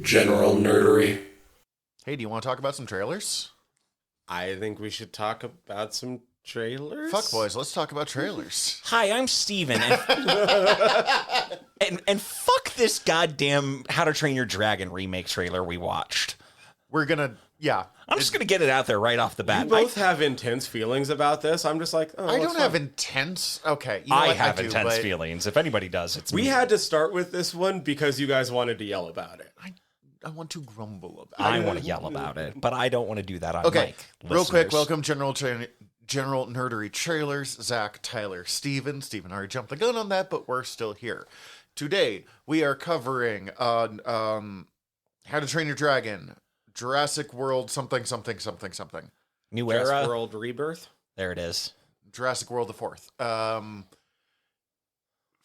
General nerdery. Hey, do you want to talk about some trailers? I think we should talk about some trailers. Fuck, boys, let's talk about trailers. Hi, I'm Steven, and fuck this goddamn How to Train Your Dragon remake trailer we watched. We're gonna, I'm just gonna get it out there right off the bat. You both have intense feelings about this. I'm just like, oh, I it's don't fine. have intense. Okay, you know I what? have do, intense but feelings. If anybody does, it's We me. had to start with this one because you guys wanted to yell about it. I want to grumble about. I want to yell about it, but I don't want to do that on Okay, mic. real quick, listeners. welcome General Nerdery Trailers. Zach, Tyler, Steven. Steven already jumped the gun on that, but we're still here. Today we are covering How to Train Your Dragon, Jurassic World, something. New Jurassic era. World Rebirth. There it is. Jurassic World the Fourth.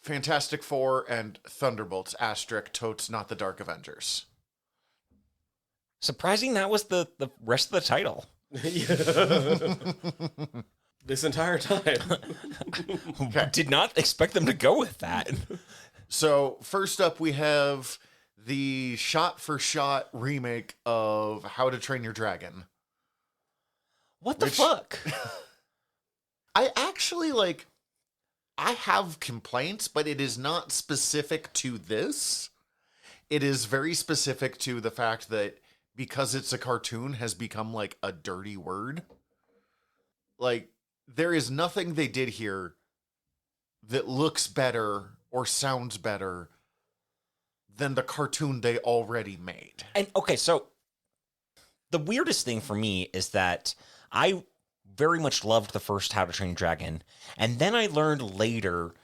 Fantastic Four and Thunderbolts, asterisk, totes, not the Dark Avengers. Surprising that was the rest of the title. This entire time. Okay. Did not expect them to go with that. So, first up, we have the shot-for-shot remake of How to Train Your Dragon. What the Which- fuck? I actually, I have complaints, but it is not specific to this. It is very specific to the fact that because it's a cartoon has become, a dirty word. There is nothing they did here that looks better or sounds better than the cartoon they already made. And okay, so the weirdest thing for me is that I very much loved the first How to Train Your Dragon, and then I learned later,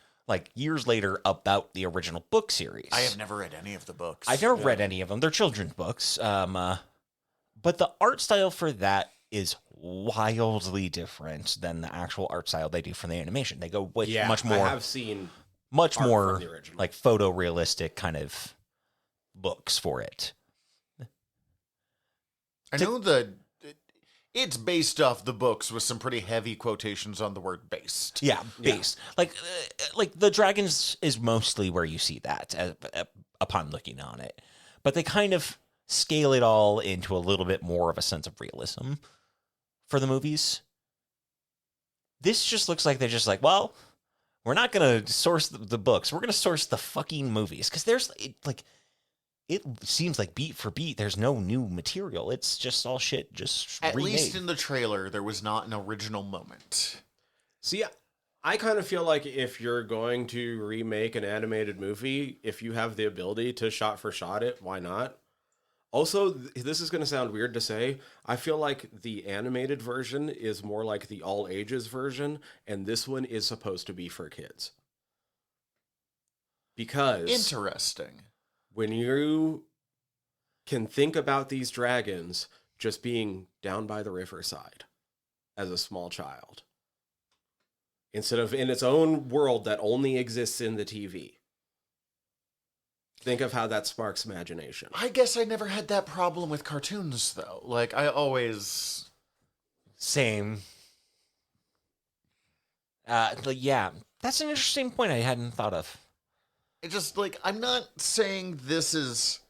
years later, about the original book series. I have never read any of the books. I've never read any of them. They're children's books. But the art style for that is wildly different than the actual art style they do for the animation. They go with much more. I have seen much art more from the original. photorealistic kind of books for it. I know it's based off the books with some pretty heavy quotations on the word based. Yeah, based. Like the dragons is mostly where you see that upon looking on it. But they kind of scale it all into a little bit more of a sense of realism for the movies. This just looks like they're just well, we're not going to source the books. We're going to source the fucking movies. Because there's, it seems like beat for beat, there's no new material. It's just all shit just At remade. least in the trailer, there was not an original moment. See, I kind of feel like if you're going to remake an animated movie, if you have the ability to shot for shot it, why not? Also, this is going to sound weird to say, I feel like the animated version is more like the all ages version, and this one is supposed to be for kids. Because Interesting. when you can think about these dragons just being down by the riverside as a small child, instead of in its own world that only exists in the TV, think of how that sparks imagination. I guess I never had that problem with cartoons, though. I always... Same. Yeah, that's an interesting point I hadn't thought of. It just, I'm not saying this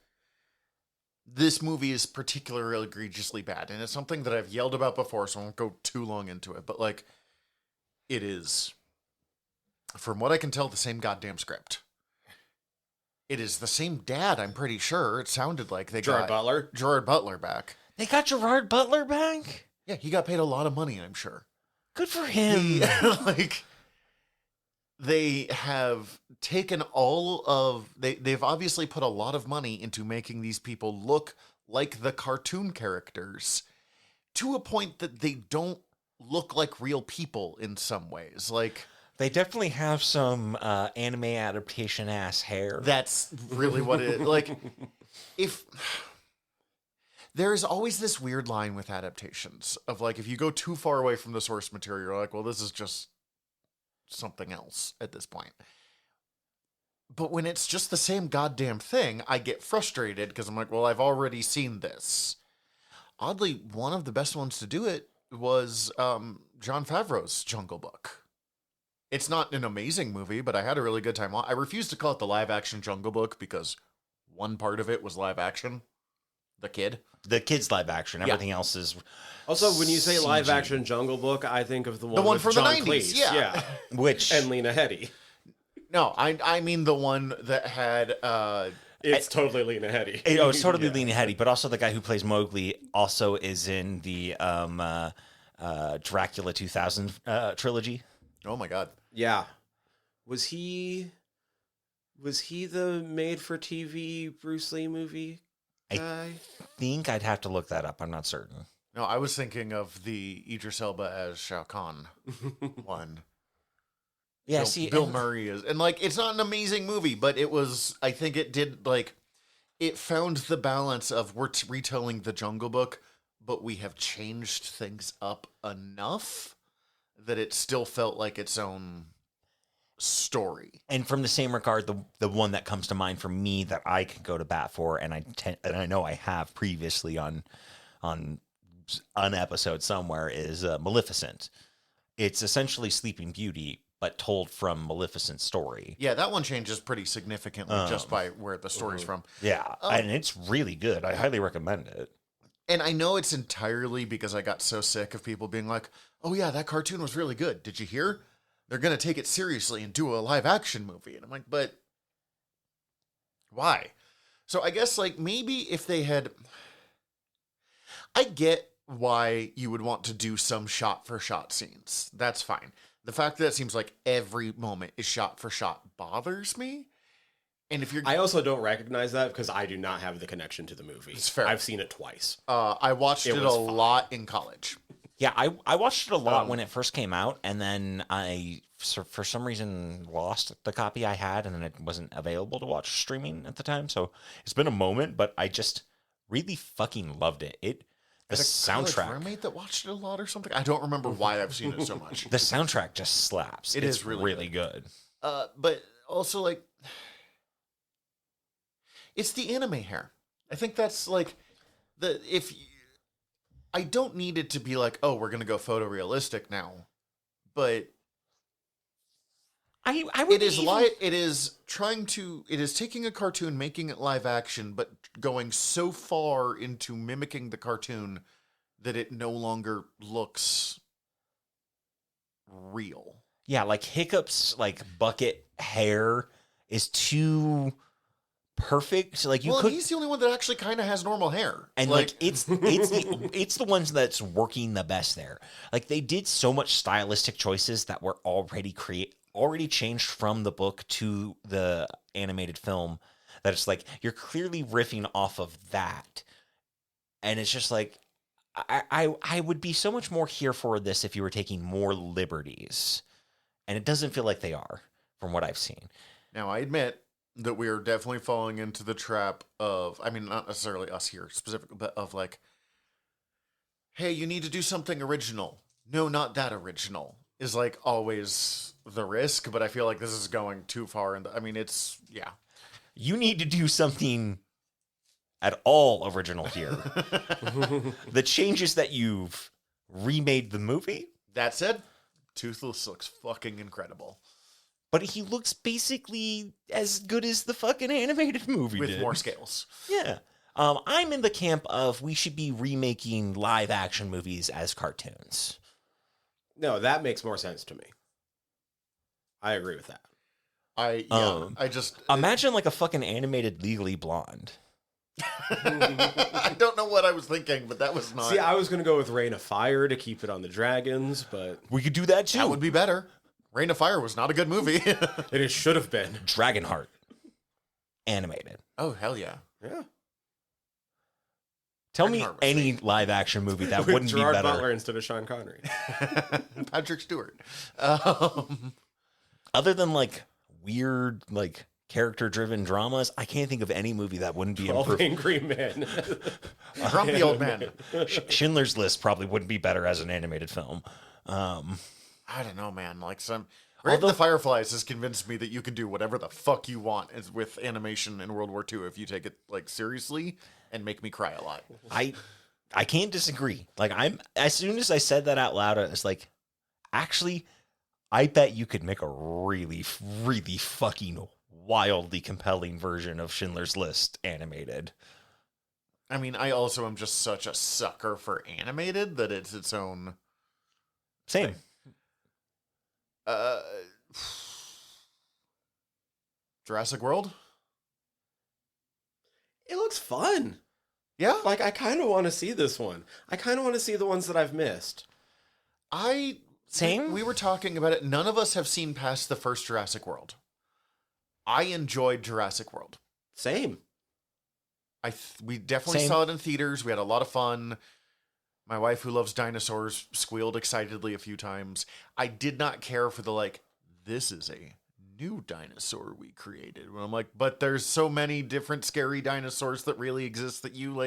movie is particularly egregiously bad, and it's something that I've yelled about before, so I won't go too long into it, but, it is, from what I can tell, the same goddamn script. It is the same dad, I'm pretty sure. It sounded like they got Gerard Butler back. They got Gerard Butler back? Yeah, he got paid a lot of money, I'm sure. Good for him. They have taken they've obviously put a lot of money into making these people look like the cartoon characters to a point that they don't look like real people in some ways. They definitely have some anime adaptation ass hair. That's really what it is. If there's always this weird line with adaptations of if you go too far away from the source material, you're well, this is just something else at this point. But when it's just the same goddamn thing, I get frustrated because I'm well, I've already seen this. Oddly, one of the best ones to do it was Jon Favreau's Jungle Book. It's not an amazing movie, but I had a really good time. I refuse to call it the live-action Jungle Book because one part of it was live action. The kid. The kids live action. Everything else is Also, when you say live CG. action Jungle Book, I think of the one one with from the John 90s, Cleese. yeah. which And Lena Headey. No, I mean the one that had It's totally Lena Headey. it's totally Lena Headey, but also the guy who plays Mowgli also is in the Dracula 2000 trilogy. oh my god. Yeah. Was he the made-for-TV Bruce Lee movie guy? I think I'd have to look that up. I'm not certain. No, I was thinking of the Idris Elba as Shao Kahn one. Yeah, Bill Murray is, and like, it's not an amazing movie, but it was. I think it did like, it found the balance of we're retelling the Jungle Book, but we have changed things up enough that it still felt like its own story. And from the same regard, the one that comes to mind for me that I can go to bat for, and I know I have previously on an episode somewhere, is Maleficent. It's essentially Sleeping Beauty, but told from Maleficent's story. Yeah, that one changes pretty significantly just by where the story's from. Yeah, and it's really good. I highly recommend it. And I know it's entirely because I got so sick of people being like, "Oh yeah, that cartoon was really good. Did you hear? They're going to take it seriously and do a live action movie." And I'm like, "But why?" So I guess like maybe if they had, I get why you would want to do some shot for shot scenes. That's fine. The fact that it seems like every moment is shot for shot bothers me. And if you're, I also don't recognize that because I do not have the connection to the movie. It's fair. I've seen it twice. I watched it a was fun. lot in college. Yeah, I watched it a lot when it first came out, and then I, for some reason, lost the copy I had, and then it wasn't available to watch streaming at the time. So it's been a moment, but I just really fucking loved it. The soundtrack. Roommate that watched it a lot or something. I don't remember why I've seen it so much. The soundtrack just slaps. It It's is really good. But also like, it's the anime hair. I think that's like I don't need it to be like, oh, we're gonna go photorealistic now, but I would it is taking a cartoon, making it live action, but going so far into mimicking the cartoon that it no longer looks real. Yeah, like Hiccup's like bucket hair is too perfect. Like he's the only one that actually kind of has normal hair, and like it's the ones that's working the best there. Like they did so much stylistic choices that were already changed from the book to the animated film, that it's like you're clearly riffing off of that, and it's just like I would be so much more here for this if you were taking more liberties, and it doesn't feel like they are from what I've seen. Now I admit that we are definitely falling into the trap of, I mean, not necessarily us here specifically, but of like, hey, you need to do something original. No, not that original is like always the risk, but I feel like this is going too far. And I mean, it's, yeah. You need to do something at all original here. The changes that you've remade the movie. That said, Toothless looks fucking incredible. But he looks basically as good as the fucking animated movie With did. more scales. Yeah. I'm in the camp of we should be remaking live action movies as cartoons. No, that makes more sense to me. I agree with that. I just Imagine like a fucking animated Legally Blonde. I don't know what I was thinking, but that was not. See, I was going to go with Rain of Fire to keep it on the dragons, but We could do that too. That would be better. Rain of Fire was not a good movie. it should have been. Dragonheart. Animated. Oh, hell yeah. Yeah. Tell me Dragonheart was any live action movie that With wouldn't Gerard be better. Butler instead of Sean Connery. Patrick Stewart. Other than like weird like character-driven dramas, I can't think of any movie that wouldn't be 12 improved. Angry Men. Grumpy Old Man. Schindler's List probably wouldn't be better as an animated film. I don't know, man. Like Grave of the Fireflies has convinced me that you can do whatever the fuck you want with animation in World War II if you take it like seriously and make me cry a lot. I can't disagree. Like as soon as I said that out loud, it's like, actually, I bet you could make a really, really fucking wildly compelling version of Schindler's List animated. I mean, I also am just such a sucker for animated that it's its own. Same. Jurassic World? It looks fun. Yeah. Like, I kind of want to see this one. I kind of want to see the ones that I've missed. Same. We were talking about it. None of us have seen past the first Jurassic World. I enjoyed Jurassic World. Same. We definitely saw it in theaters. We had a lot of fun. My wife, who loves dinosaurs, squealed excitedly a few times. I did not care for the, this is a new dinosaur we created. And I'm like, but there's so many different scary dinosaurs that really exist that you,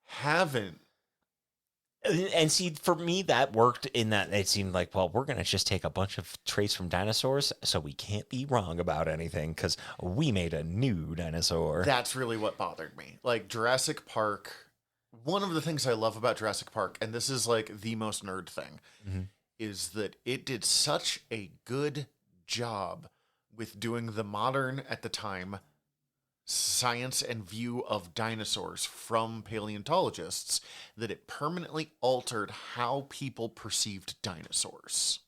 haven't. And see, for me, that worked in that it seemed like, well, we're going to just take a bunch of traits from dinosaurs, so we can't be wrong about anything because we made a new dinosaur. That's really what bothered me. Jurassic Park, one of the things I love about Jurassic Park, and this is the most nerd thing, is that it did such a good job with doing the modern, at the time, science and view of dinosaurs from paleontologists that it permanently altered how people perceived dinosaurs.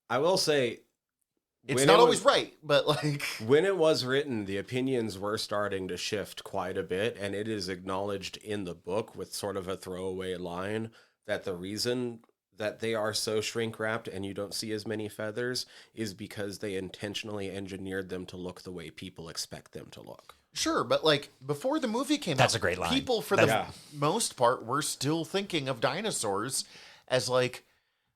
I will say, it's not always right, but when it was written, the opinions were starting to shift quite a bit, and it is acknowledged in the book with sort of a throwaway line that the reason that they are so shrink wrapped and you don't see as many feathers is because they intentionally engineered them to look the way people expect them to look. Sure, but before the movie came out, that's a great line. People, for the most part, were still thinking of dinosaurs as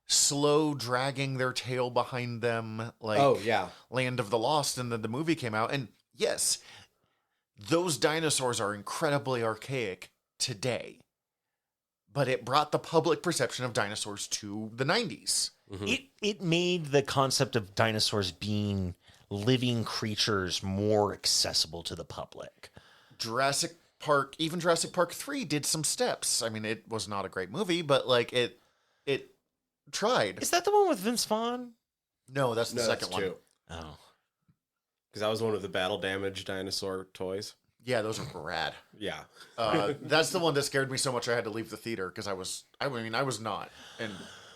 slow dragging their tail behind them, Land of the Lost, and then the movie came out. And yes, those dinosaurs are incredibly archaic today. But it brought the public perception of dinosaurs to the 90s. Mm-hmm. It made the concept of dinosaurs being living creatures more accessible to the public. Jurassic Park, even Jurassic Park 3 did some steps. I mean, it was not a great movie, but it tried. Is that the one with Vince Vaughn? No, that's the second one. Oh. Because that was one of the battle damage dinosaur toys. Yeah, those are rad. Yeah. That's the one that scared me so much I had to leave the theater because I was not an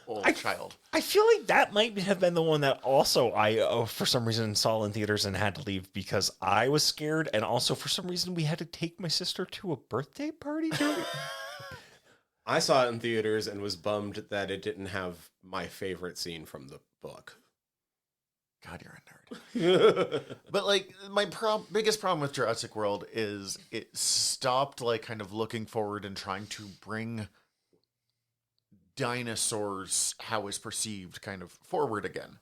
old child. I feel like that might have been the one that also I, for some reason, saw in theaters and had to leave because I was scared. And also, for some reason, we had to take my sister to a birthday party. I saw it in theaters and was bummed that it didn't have my favorite scene from the book. God, you're a nerd. But my biggest problem with Jurassic World is it stopped kind of looking forward and trying to bring dinosaurs, how is perceived, kind of forward again.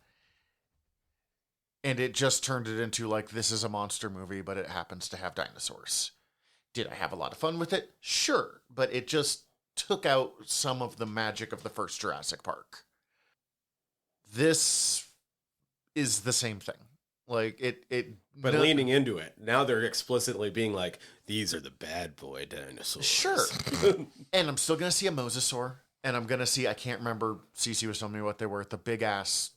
And it just turned it into this is a monster movie, but it happens to have dinosaurs. Did I have a lot of fun with it? Sure, but it just took out some of the magic of the first Jurassic Park. This is the same thing. But leaning into it. Now they're explicitly being these are the bad boy dinosaurs. Sure. And I'm still going to see a mosasaur. And I'm going to see, I can't remember, Cece was telling me what they were, the big ass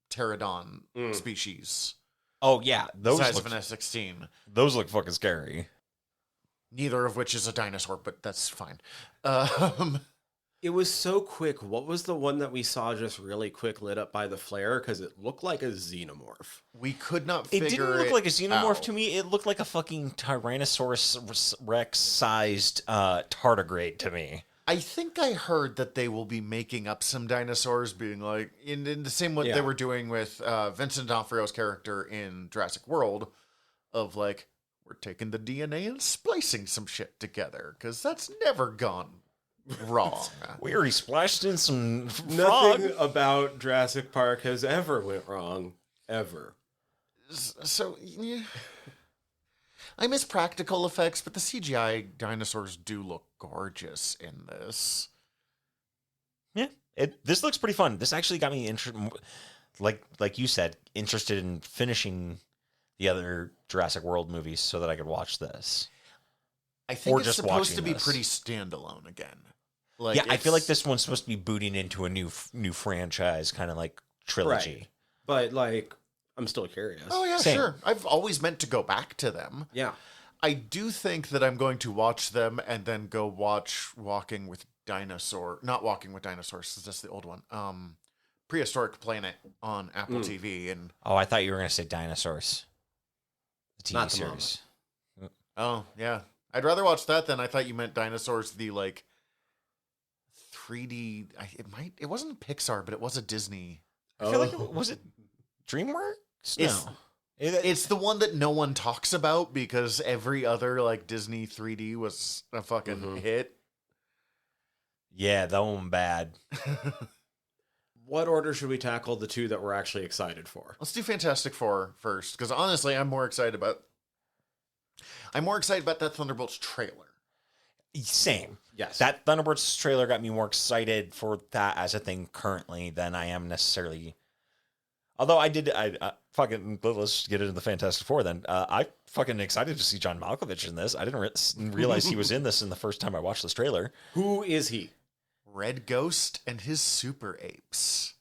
pterodon species. Oh, yeah. Those size of an S16. Those look fucking scary. Neither of which is a dinosaur, but that's fine. It was so quick. What was the one that we saw just really quick lit up by the flare? Because it looked like a xenomorph. We could not figure it didn't look like a xenomorph out. to me. It looked like a fucking Tyrannosaurus Rex-sized tardigrade to me. I think I heard that they will be making up some dinosaurs, being in the same way they were doing with Vincent D'Onofrio's character in Jurassic World, of we're taking the DNA and splicing some shit together, because that's never gone wrong. We already splashed in some Nothing about Jurassic Park has ever went wrong. Ever. So, yeah. I miss practical effects, but the CGI dinosaurs do look gorgeous in this. Yeah, this looks pretty fun. This actually got me like you said, interested in finishing the other Jurassic World movies so that I could watch this. I think Or it's just supposed to be watching this. pretty standalone again. I feel like this one's supposed to be booting into a new franchise, kind of like trilogy. Right. But I'm still curious. Oh yeah, Same. sure. I've always meant to go back to them. Yeah. I do think that I'm going to watch them and then go watch Walking with Dinosaur. Not Walking with Dinosaurs, that's the old one. Prehistoric Planet on Apple TV. And Oh, I thought you were going to say Dinosaurs. The TV Not the series. oh, yeah. I'd rather watch that than I thought you meant Dinosaurs, the, like, 3D... It wasn't Pixar, but it was a Disney. I feel like was it DreamWorks? It's- No. It's the one that no one talks about because every other, like, Disney 3D was a fucking hit. Yeah, that one bad. What order should we tackle the two that we're actually excited for? Let's do Fantastic Four first, because honestly, I'm more excited about that Thunderbolts trailer. Same. Yes. That Thunderbolts trailer got me more excited for that as a thing currently than I am necessarily. Although I fucking, let's get into the Fantastic Four then. I fucking excited to see John Malkovich in this. I didn't realize he was in this in the first time I watched this trailer. Who is he? Red Ghost and his super apes.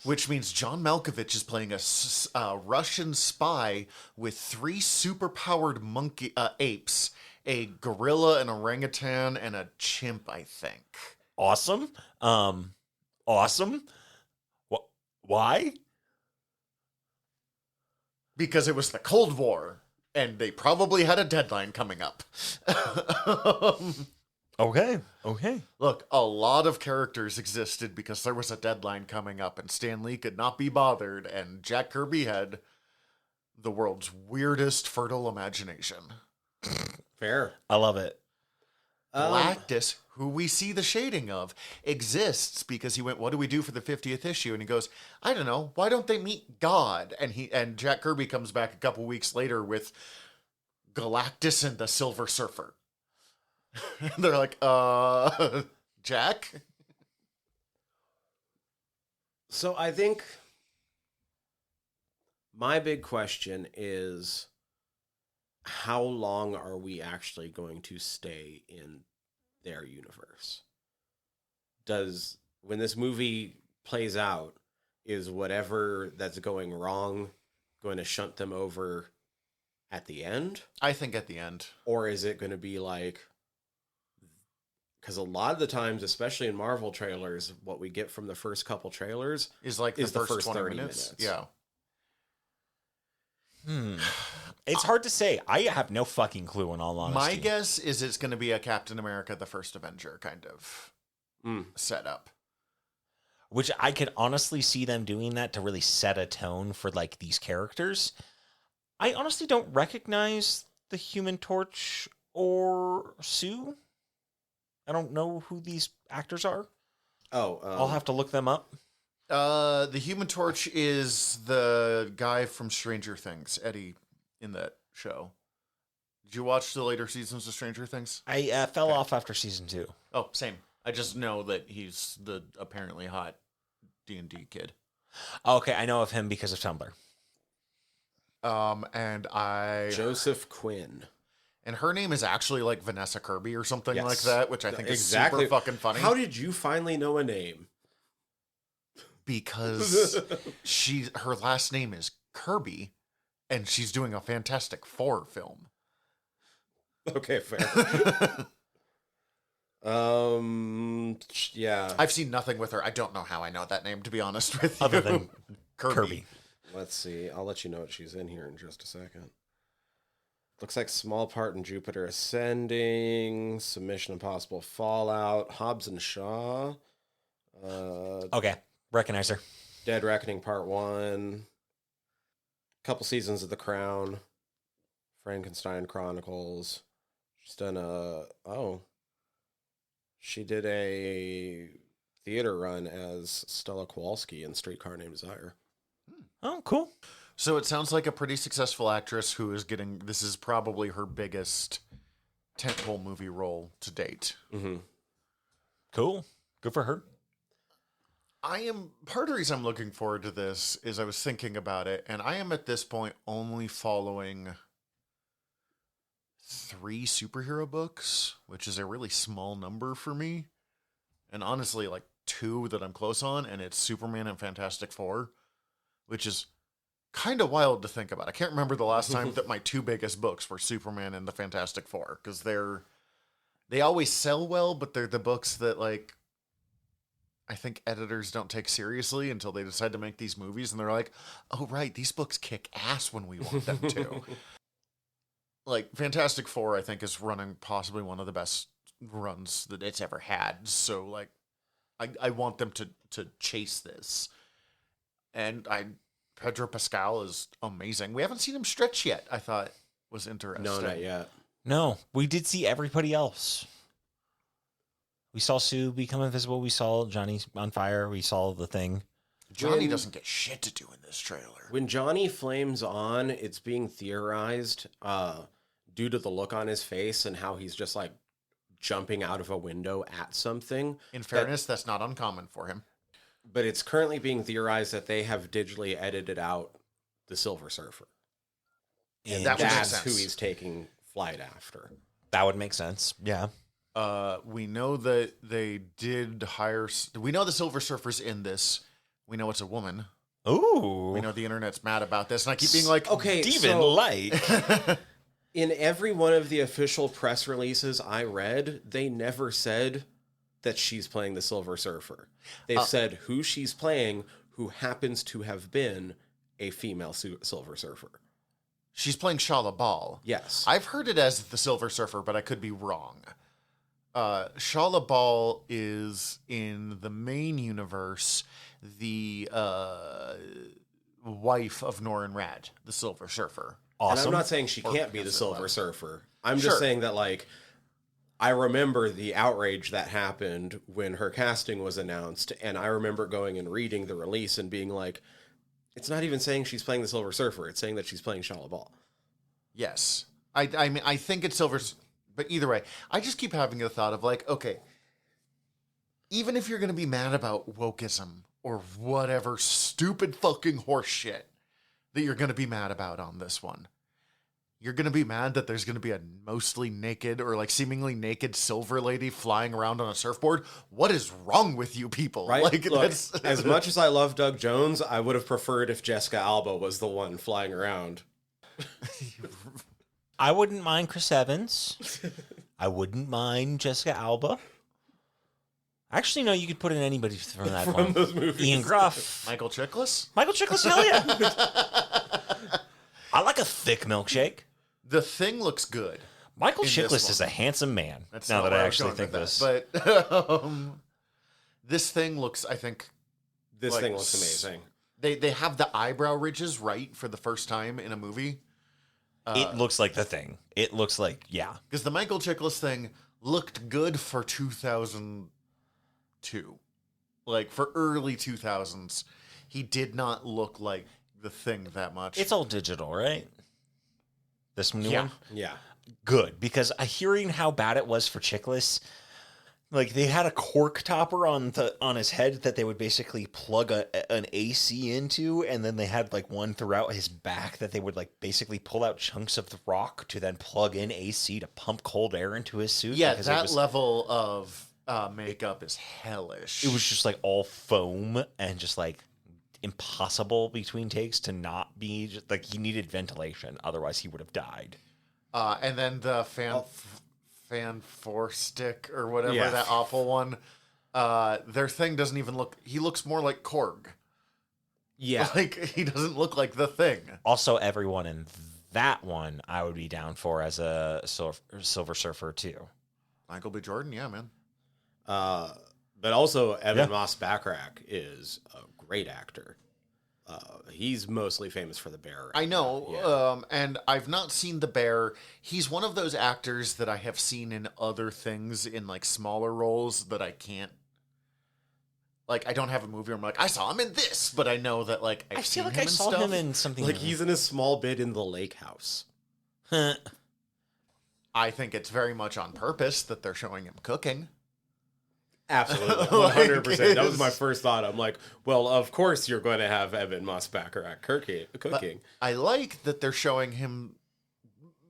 Which means John Malkovich is playing a Russian spy with 3 super-powered monkey apes, a gorilla, an orangutan, and a chimp, I think. Awesome. Awesome. Why? Because it was the Cold War, and they probably had a deadline coming up. Okay. Look, a lot of characters existed because there was a deadline coming up, and Stan Lee could not be bothered, and Jack Kirby had the world's weirdest fertile imagination. Fair. I love it. Galactus, who we see the shading of, exists because he went, what do we do for the 50th issue? And he goes, I don't know, why don't they meet God? And Jack Kirby comes back a couple weeks later with Galactus and the Silver Surfer. And they're like, Jack? So I think my big question is, how long are we actually going to stay in their universe? When this movie plays out, is whatever that's going wrong going to shunt them over at the end? I think at the end. Or is it going to be like, because a lot of the times, especially in Marvel trailers, what we get from the first couple trailers Is like the first 20 30 minutes. minutes. Yeah. It's hard to say. I have no fucking clue in all honesty. My guess is it's going to be a Captain America, the First Avenger kind of setup. Which I could honestly see them doing that to really set a tone for like these characters. I honestly don't recognize the Human Torch or Sue. I don't know who these actors are. I'll have to look them up. The Human Torch is the guy from Stranger Things, Eddie, in that show. Did you watch the later seasons of Stranger Things? I fell off after season 2. Oh, same. I just know that he's the apparently hot D&D kid. Okay, I know of him because of Tumblr. Joseph Quinn. And her name is actually like Vanessa Kirby or something Yes. like that, which I think is Exactly. super fucking funny. How did you finally know a name? Because her last name is Kirby, and she's doing a Fantastic Four film. Okay, fair. Yeah. I've seen nothing with her. I don't know how I know that name, to be honest with you. Other than Kirby. Let's see. I'll let you know what she's in here in just a second. Looks like small part in Jupiter Ascending, Submission Impossible Fallout, Hobbs and Shaw, Okay, recognize her. Dead Reckoning Part 1, couple seasons of The Crown, Frankenstein Chronicles. She's done she did a theater run as Stella Kowalski in Streetcar Named Desire. Oh, cool. So it sounds like a pretty successful actress who is getting, this is probably her biggest tentpole movie role to date. Mm-hmm. Cool. Good for her. Part of the reason I'm looking forward to this is I was thinking about it, and I am at this point only following 3 superhero books, which is a really small number for me. And honestly, like 2 that I'm close on, and it's Superman and Fantastic Four, which is kind of wild to think about. I can't remember the last time that my two biggest books were Superman and the Fantastic Four, because they always sell well, but they're the books that, like, I think editors don't take seriously until they decide to make these movies, and they're like, oh, right, these books kick ass when we want them to. Like, Fantastic Four, I think, is running possibly one of the best runs that it's ever had, so, like, I want them to chase this. And Pedro Pascal is amazing. We haven't seen him stretch yet, I thought was interesting. No, not yet. No, we did see everybody else. We saw Sue become invisible. We saw Johnny on fire. We saw the Thing. Johnny doesn't get shit to do in this trailer. When Johnny flames on, it's being theorized due to the look on his face and how he's just like jumping out of a window at something. In fairness, that's not uncommon for him. But it's currently being theorized that they have digitally edited out the Silver Surfer. And that would make That's sense. who he's taking flight after. That would make sense. Yeah. We know that they did hire... We know the Silver Surfer's in this. We know it's a woman. Ooh. We know the internet's mad about this. And I keep being like... Okay, Steven so like. in every one of the official press releases I read, they never said that she's playing the Silver Surfer. They've said who she's playing, who happens to have been a female Silver Surfer. She's playing Shala Bal. Yes. I've heard it as the Silver Surfer, but I could be wrong. Shala Bal is, in the main universe, the wife of Norrin Rad, the Silver Surfer. And Awesome. I'm not saying she Or can't be the because Silver of- Surfer. I'm Sure. just saying that, like, I remember the outrage that happened when her casting was announced, and I remember going and reading the release and being like, it's not even saying she's playing the Silver Surfer, it's saying that she's playing Shala Bal. Yes. I mean, I think it's Silver... But either way, I just keep having the thought of, like, okay, even if you're going to be mad about wokeism or whatever stupid fucking horse shit that you're going to be mad about on this one, you're going to be mad that there's going to be a mostly naked or, like, seemingly naked silver lady flying around on a surfboard. What is wrong with you people? Right? Like, Look, that's... as much as I love Doug Jones, I would have preferred if Jessica Alba was the one flying around. I wouldn't mind Chris Evans. I wouldn't mind Jessica Alba. Actually, no, you could put in anybody from that one. those movies. Ian Gruff. Michael Chiklis? Michael Chiklis, hell yeah. I like a thick milkshake. The Thing looks good. Michael In this Chiklis one. is a handsome man. That's now not that where I was actually going think with this. that. But this Thing looks, I think... This like, thing looks amazing. They have the eyebrow ridges right for the first time in a movie. It looks like the Thing. It looks like, yeah. Because the Michael Chiklis thing looked good for 2002. Like, for early 2000s. He did not look like the Thing that much. It's all digital, right? This new one? Yeah. Good, because hearing how bad it was for Chiklis, like they had a cork topper on his head that they would basically plug an AC into, and then they had like one throughout his back that they would like basically pull out chunks of the rock to then plug in AC to pump cold air into his suit. yeah, because that level of makeup is hellish. it was just like all foam and just like impossible between takes to not be just, like he needed ventilation, otherwise he would have died. And then the fan four stick or whatever, Yeah. that awful one. Their Thing doesn't even look... He looks more like Korg. Yeah. Like, he doesn't look like the Thing. Also, everyone in that one I would be down for as a Silver Surfer too. Michael B. Jordan, yeah, man. But also, Evan Yeah. Moss Backrack is a great actor. He's mostly famous for The Bear. I know, Yeah. and I've not seen The Bear. He's one of those actors that I have seen in other things in, like, smaller roles that I can't... Like, I don't have a movie where I'm like, I saw him in this, but I know that, like, I've I seen feel like him I in saw stuff. him in something Like, he's in a small bit in The Lake House. I think it's very much on purpose that they're showing him cooking. Absolutely. Like, 100%. That was it's- my first thought. I'm like, well, of course you're going to have Evan Moss Backrack cooking. I like that they're showing him...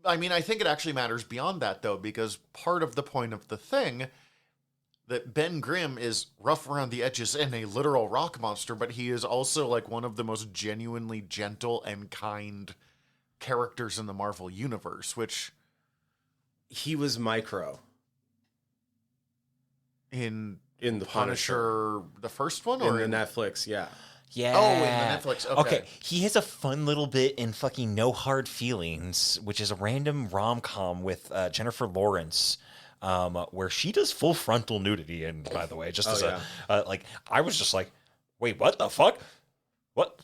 I mean, I think it actually matters beyond that, though, because part of the point of the Thing, that Ben Grimm is rough around the edges and a literal rock monster, but he is also like one of the most genuinely gentle and kind characters in the Marvel universe, which He was Micro in in the Punisher. the first one, In or the Netflix, yeah. Yeah. Oh, in the Netflix. Okay. He has a fun little bit in fucking No Hard Feelings, which is a random rom-com with Jennifer Lawrence, where she does full frontal nudity. And by the way, just as I was just like, wait, what the fuck? What?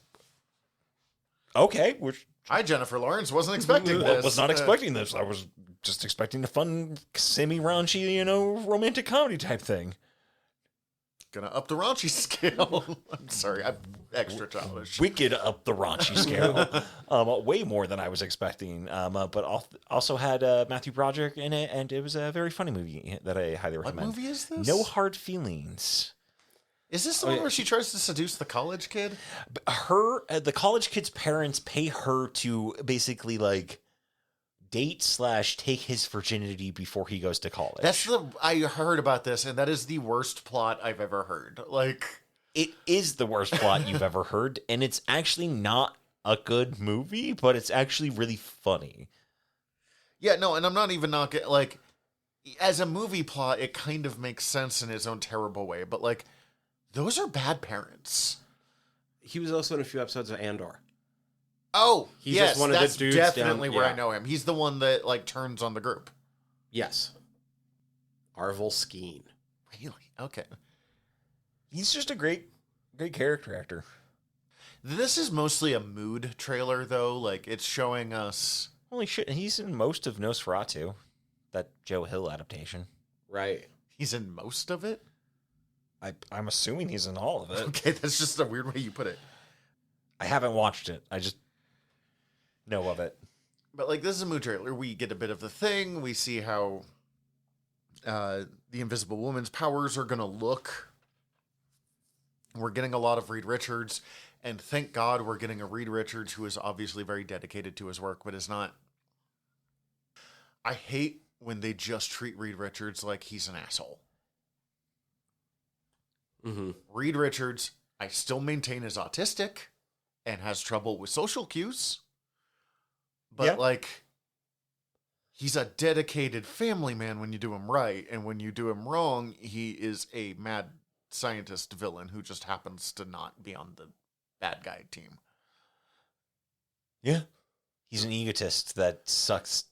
Okay, which Hi, Jennifer Lawrence. Wasn't expecting this. was not expecting this. I was just expecting a fun, semi-raunchy, romantic comedy type thing. Gonna up the raunchy scale. I'm sorry, I'm extra childish. Wicked up the raunchy scale, way more than I was expecting. But also had Matthew Broderick in it, and it was a very funny movie that I highly What recommend. movie is this? No Hard Feelings. Is this the one where she tries to seduce the college kid? The college kid's parents pay her to basically like date/take his virginity before he goes to college. I heard about this, and that is the worst plot I've ever heard. Like, It is the worst plot you've ever heard, and it's actually not a good movie, but it's actually really funny. yeah, no, and I'm not even like, as a movie plot, it kind of makes sense in its own terrible way, but like, those are bad parents. He was also in a few episodes of Andor. Oh, He's yes, just one of the that's dudes definitely down- where I yeah. know him. He's the one that like turns on the group. Yes. Arvel Skeen. Really? Okay. He's just a great character actor. This is mostly a mood trailer, though. Like, it's showing us. Holy shit, he's in most of Nosferatu, that Joe Hill adaptation. Right. He's in most of it. I'm assuming he's in all of it. Okay, that's just a weird way you put it. I haven't watched it. I just know of it. But like, this is a mood trailer. We get a bit of the thing. We see how the Invisible Woman's powers are gonna look. We're getting a lot of Reed Richards, and thank God we're getting a Reed Richards who is obviously very dedicated to his work, but is not. I hate when they just treat Reed Richards like he's an asshole. Mm-hmm. Reed Richards, I still maintain, is autistic and has trouble with social cues. But, Yeah. like, he's a dedicated family man when you do him right. And when you do him wrong, he is a mad scientist villain who just happens to not be on the bad guy team. Yeah. He's an egotist that sucks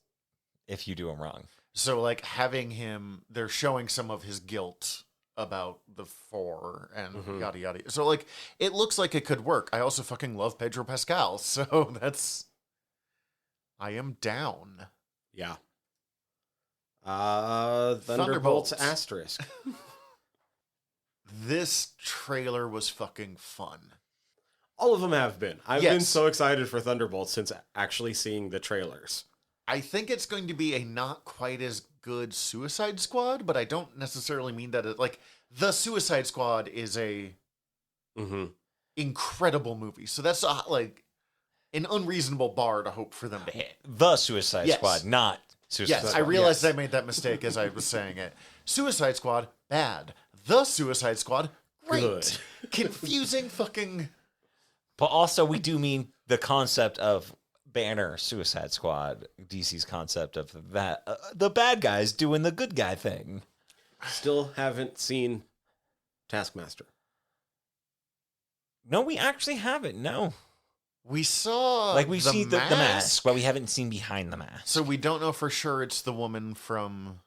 if you do him wrong. So, like, having him, they're showing some of his guilt about the four and yada yada. So, like, it looks like it could work. I also fucking love Pedro Pascal. So that's. I am down. Yeah. Thunderbolts asterisk. This trailer was fucking fun. All of them have been. I've been Yes. so excited for Thunderbolts since actually seeing the trailers. I think it's going to be a not quite as good Suicide Squad, but I don't necessarily mean that. Like, the Suicide Squad is a incredible movie, so that's like an unreasonable bar to hope for them to hit. The Suicide Yes. Squad, not Suicide Yes, Squad. I realized Yes. I made that mistake as I was saying it. Suicide Squad, bad. The Suicide Squad, great. Good. Confusing fucking. But also, we do mean the concept of Banner, Suicide Squad, DC's concept of that, the bad guys doing the good guy thing. Still haven't seen Taskmaster. No, we actually haven't. No. We saw. Like, we've seen the mask, mask, but we haven't seen behind the mask. So we don't know for sure it's the woman from.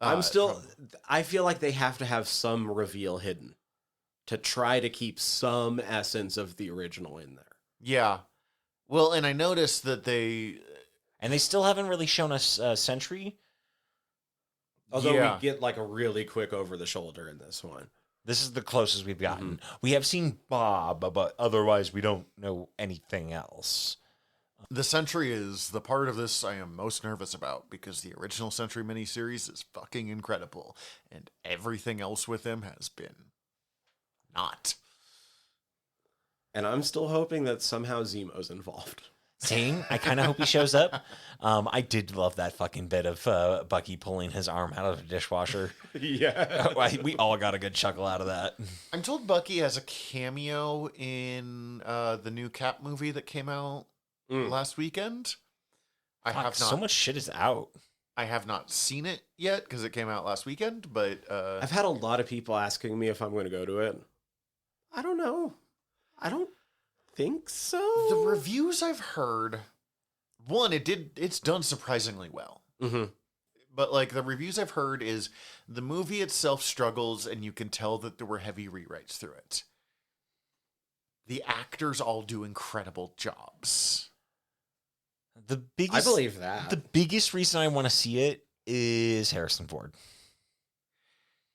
I feel like they have to have some reveal hidden to try to keep some essence of the original in there. Yeah. Well, and I noticed that they. And they still haven't really shown us Sentry. Although Yeah. we get like a really quick over the shoulder in this one. This is the closest we've gotten. We have seen Bob, but otherwise we don't know anything else. The Sentry is the part of this I am most nervous about because the original Sentry miniseries is fucking incredible, and everything else with him has been not. And I'm still hoping that somehow Zemo's involved. Same. I kind of hope he shows up. I did love that fucking bit of Bucky pulling his arm out of the dishwasher. Yeah. We all got a good chuckle out of that. I'm told Bucky has a cameo in the new Cap movie that came out last weekend. I Fuck, have not. so much shit is out. I have not seen it yet because it came out last weekend. But I've had a lot of people asking me if I'm going to go to it. I don't know. I don't think so. the reviews I've heard, one, it's done surprisingly well. Mm-hmm. But like the reviews I've heard is the movie itself struggles, and you can tell that there were heavy rewrites through it. The actors all do incredible jobs. The biggest, I believe that. The biggest reason I want to see it is Harrison Ford.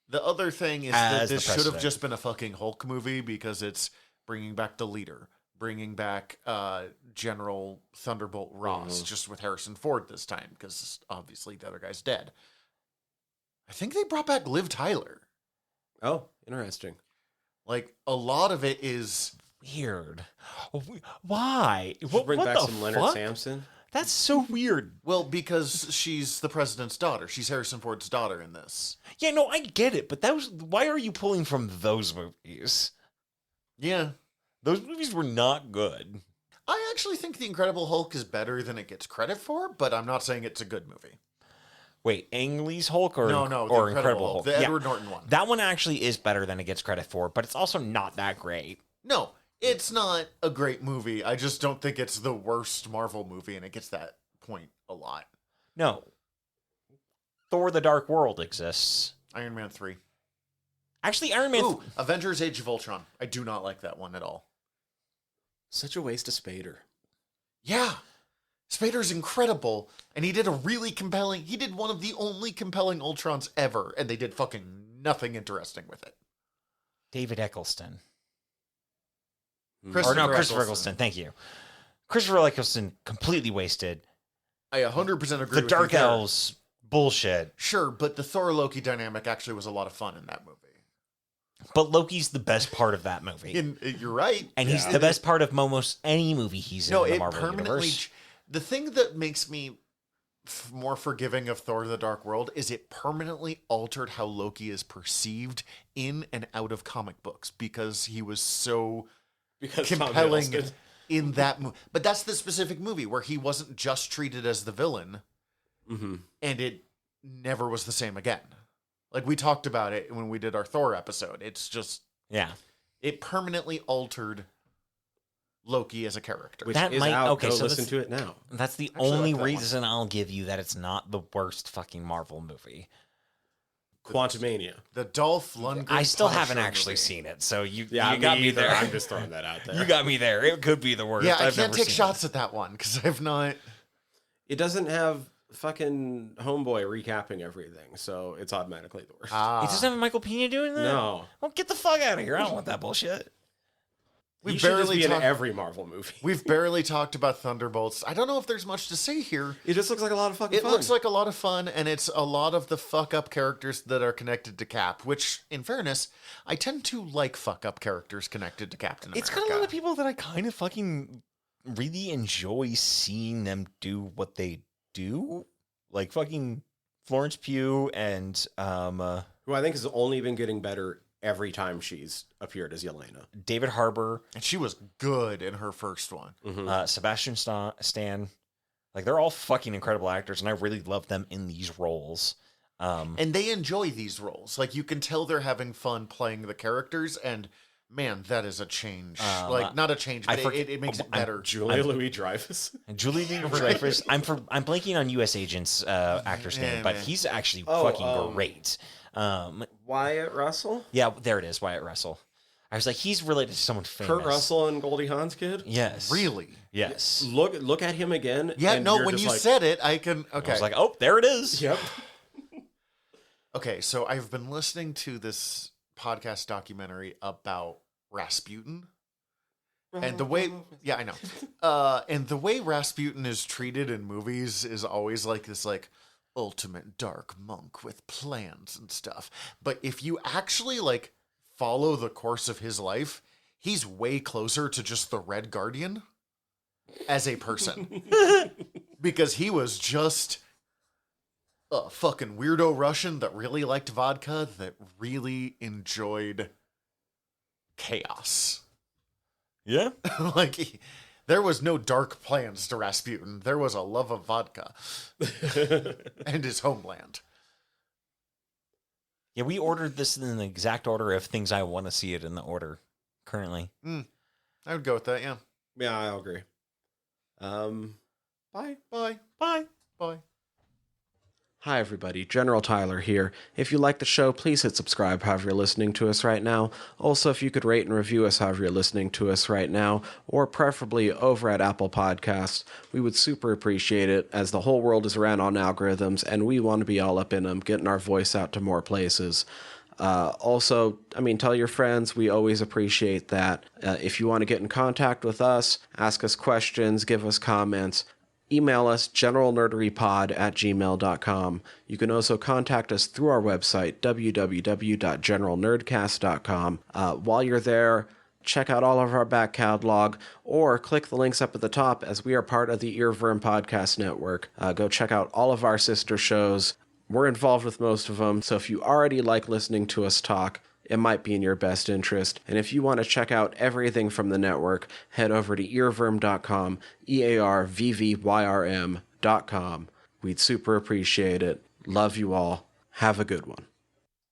The other thing is As that the this should have president. just been a fucking Hulk movie because it's bringing back the leader, bringing back General Thunderbolt Ross, just with Harrison Ford this time because obviously the other guy's dead. I think they brought back Liv Tyler. Oh, interesting. Like a lot of it is Weird. Why? Should bring back the some Leonard fuck? Sampson. That's so weird. well because she's the president's daughter. She's Harrison Ford's daughter in this. Yeah, no, I get it, but why are you pulling from those movies? Yeah. Those movies were not good. I actually think The Incredible Hulk is better than it gets credit for, but I'm not saying it's a good movie. Wait, Ang Lee's Hulk or No, The or Incredible Hulk. The Yeah. Edward Norton one. That one actually is better than it gets credit for, but it's also not that great. No, it's not a great movie. I just don't think it's the worst Marvel movie, and it gets that point a lot. No. Thor: The Dark World exists. Iron Man 3. Actually, Iron Man. Ooh, Avengers Age of Ultron. I do not like that one at all. Such a waste of Spader. Yeah. Spader's incredible, and he did one of the only compelling Ultrons ever, and they did fucking nothing interesting with it. David Eccleston. Christopher Christopher Eccleston. Eccleston. Thank you. Christopher Eccleston completely wasted. I 100% agree The with Dark you there. Elves bullshit. Sure, but the Thor Loki dynamic actually was a lot of fun in that movie. But Loki's the best part of that movie. You're right. And he's the best part of almost any movie he's in No, the it Marvel permanently. Universe. The thing that makes me more forgiving of Thor: The Dark World is it permanently altered how Loki is perceived in and out of comic books because he was so Because Tom compelling Hiddleston. in that movie. But that's the specific movie where he wasn't just treated as the villain, Mm-hmm. and it never was the same again. Like we talked about it when we did our Thor episode. It's just Yeah. it permanently altered Loki as a character. Which That is might- out. okay, Go so listen this- to it now. That's the Actually, I only like that one. reason I'll give you that it's not the worst fucking Marvel movie. Quantumania. The Dolph Lundgren. I still Punisher haven't actually movie. seen it, so you Yeah, got me either. there. I'm just throwing that out there. You got me there. It could be the worst. Yeah, I I've can't never take seen shots at that one because I've not. It doesn't have fucking Homeboy recapping everything, so it's automatically the worst. It. It doesn't have Michael Pena doing that? No. Well, get the fuck out of here. I don't want that bullshit. We He should just barely be in talked. every Marvel movie. We've barely talked about Thunderbolts. I don't know if there's much to say here. It just looks like a lot of fucking It fun. looks like a lot of fun, and it's a lot of the fuck up characters that are connected to Cap. Which, in fairness, I tend to like fuck up characters connected to Captain America. It's got a lot of people that I kind of fucking really enjoy seeing them do what they do. Like fucking Florence Pugh and who I think has only been getting better every time she's appeared as Yelena. David Harbour, And she was good in her first one. Sebastian Stan. Like they're all fucking incredible actors, and I really love them in these roles. And they enjoy these roles. Like, you can tell they're having fun playing the characters, and man, that is a change. Like, not a change, but it makes it better. Julia Louis-Dreyfus. And Julie Louis-Dreyfus. I'm blanking on U.S. Agent's actor's Yeah, name, but man. he's actually Oh, fucking great. Wyatt Russell? Yeah, there it is, Wyatt Russell. I was like, he's related to someone famous. Kurt Russell and Goldie Hawn's kid? Yes. Really? Yes. Look at him again. Yeah, and no, you're when just you like, said it, I can. Okay. I was like, oh, there it is. Yep. Okay, so I've been listening to this podcast documentary about Rasputin. And the way, yeah, I know. And the way Rasputin is treated in movies is always like this, like, ultimate dark monk with plans and stuff. But if you actually, like, follow the course of his life, he's way closer to just the Red Guardian. as a person. Because he was just a fucking weirdo Russian that really liked vodka, that really enjoyed chaos. Yeah. Like, there was no dark plans to Rasputin. There was a love of vodka and his homeland. Yeah, we ordered this in the exact order of things I want to see it in the order currently. I would go with that, yeah. Yeah, I agree. Bye. Bye. Bye. Bye. Hi, everybody. General Tyler here. If you like the show, please hit subscribe however you're listening to us right now. Also, if you could rate and review us however you're listening to us right now, or preferably over at Apple Podcasts, we would super appreciate it, as the whole world is ran on algorithms, and we want to be all up in them, getting our voice out to more places. Also, tell your friends. We always appreciate that. If you want to get in contact with us, ask us questions, give us comments, email us, generalnerderypod@gmail.com. You can also contact us through our website, www.generalnerdcast.com. While you're there, check out all of our back catalog, or click the links up at the top, as we are part of the Earworm Podcast Network. Go check out all of our sister shows. We're involved with most of them, so if you already like listening to us talk, it might be in your best interest. And if you want to check out everything from the network, head over to earworm.com, EARVVYRM.com. We'd super appreciate it. Love you all. Have a good one.